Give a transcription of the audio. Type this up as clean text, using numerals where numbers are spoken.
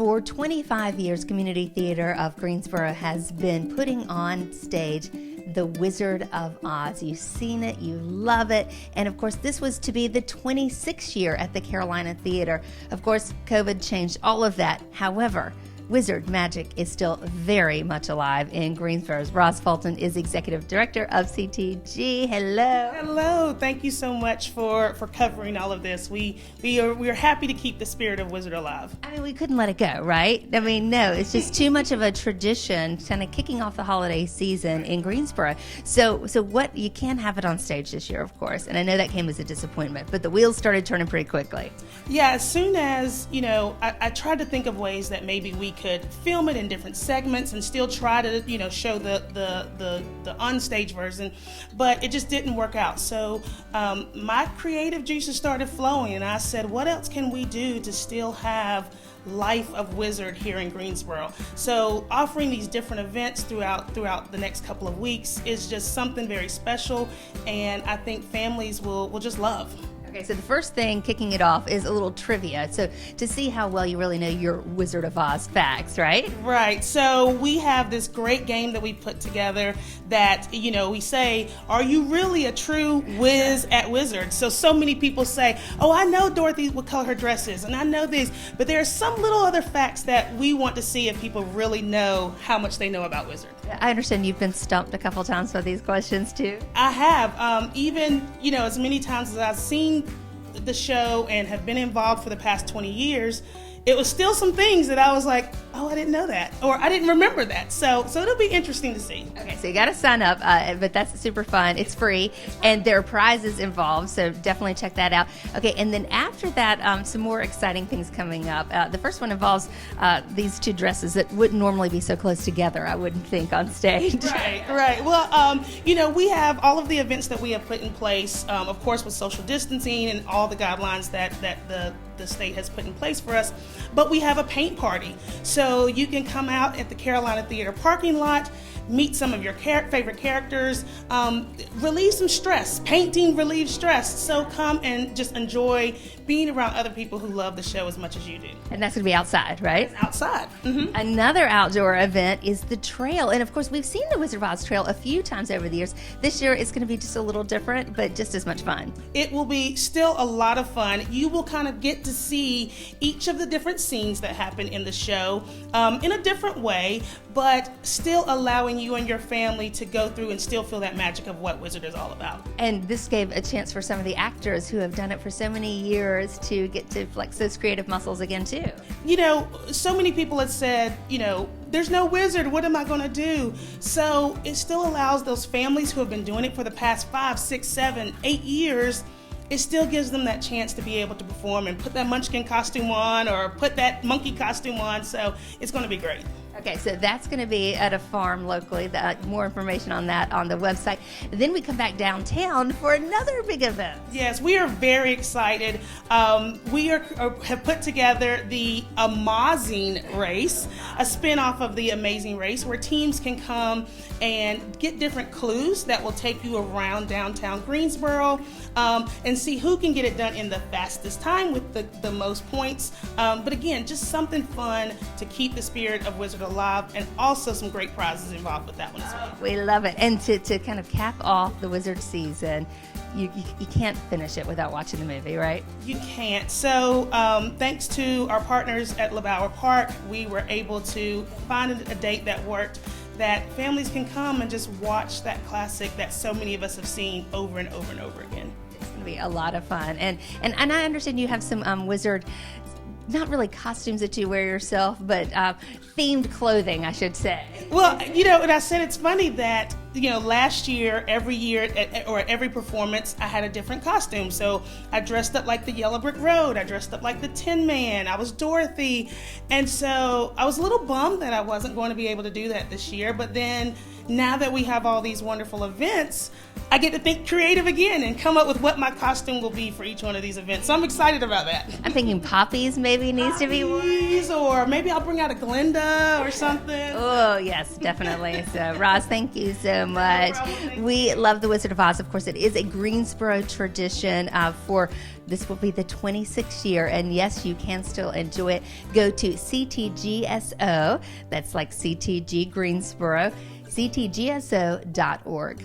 For 25 years, Community Theatre of Greensboro has been putting on stage The Wizard of Oz. You've seen it, you love it, and of course this was to be the 26th year at the Carolina Theater. Of course, COVID changed all of that. However, Wizard magic is still very much alive in Greensboro. Roz Fulton is Executive Director of CTG. Hello. Hello. Thank you so much for covering all of this. We are happy to keep the spirit of Wizard alive. I mean, we couldn't let it go, right? I mean, no, it's just too much of a tradition, kind of kicking off the holiday season in Greensboro. So what, you can't have it on stage this year, of course, and I know that came as a disappointment, but the wheels started turning pretty quickly. Yeah, as soon as, I tried to think of ways that maybe we could film it in different segments and still try to, show the on-stage version, but it just didn't work out. So my creative juices started flowing, and I said, what else can we do to still have Life of Wizard here in Greensboro? So offering these different events throughout the next couple of weeks is just something very special, and I think families will just love. Okay, so the first thing kicking it off is a little trivia. So to see how well you really know your Wizard of Oz facts, right? Right. So we have this great game that we put together that, we say, are you really a true whiz at Wizard? So many people say, oh, I know Dorothy, what color her dress is, and I know these, but there are some little other facts that we want to see if people really know how much they know about Wizard. I understand you've been stumped a couple times by these questions too. I have. Even, as many times as I've seen the show and have been involved for the past 20 years, it was still some things that I was like, oh, I didn't know that, or I didn't remember that. So it'll be interesting to see. Okay, so you got to sign up, but that's super fun. It's free, and there are prizes involved, so definitely check that out. Okay, and then after that, some more exciting things coming up. The first one involves these two dresses that wouldn't normally be so close together, I wouldn't think, on stage. Right. Well, we have all of the events that we have put in place, of course, with social distancing and all the guidelines that the state has put in place for us. But we have a paint party. So you can come out at the Carolina Theater parking lot, meet some of your favorite characters, relieve some stress. Painting relieves stress. So come and just enjoy being around other people who love the show as much as you do. And that's going to be outside, right? It's outside. Mm-hmm. Another outdoor event is the trail. And of course, we've seen the Wizard of Oz trail a few times over the years. This year, it's going to be just a little different, but just as much fun. It will be still a lot of fun. You will kind of get to see each of the different scenes that happen in the show in a different way, but still allowing you and your family to go through and still feel that magic of what Wizard is all about. And this gave a chance for some of the actors who have done it for so many years to get to flex those creative muscles again too. So many people have said, there's no Wizard, what am I going to do? So it still allows those families who have been doing it for the past 5, 6, 7, 8 years, it still gives them that chance to be able to perform and put that munchkin costume on or put that monkey costume on. So it's going to be great. Okay, so that's going to be at a farm locally. More information on that on the website. Then we come back downtown for another big event. Yes, we are very excited. We have put together the Amazing Race, a spin-off of the Amazing Race, where teams can come and get different clues that will take you around downtown Greensboro and see who can get it done in the fastest time with the most points. But again, just something fun to keep the spirit of Wizard alive, and also some great prizes involved with that one as well. We love it. And to kind of cap off the Wizard season, you can't finish it without watching the movie, right? You can't. So thanks to our partners at LeBauer Park, we were able to find a date that worked, that families can come and just watch that classic that so many of us have seen over and over and over again. It's going to be a lot of fun. And I understand you have some Wizard, not really costumes that you wear yourself, but themed clothing, I should say. Well, and I said it's funny that, last year, every year, or every performance, I had a different costume. So I dressed up like the Yellow Brick Road. I dressed up like the Tin Man. I was Dorothy. And so I was a little bummed that I wasn't going to be able to do that this year. But then now that we have all these wonderful events, I get to think creative again and come up with what my costume will be for each one of these events. So I'm excited about that. I'm thinking Poppy's maybe needs to be worn. Or maybe I'll bring out a Glinda or something. Oh, yes, definitely. So, Roz, thank you so so much. We love the Wizard of Oz. Of course, it is a Greensboro tradition this will be the 26th year, and yes, you can still enjoy it. Go to CTGSO, that's like CTG Greensboro, ctgso.org.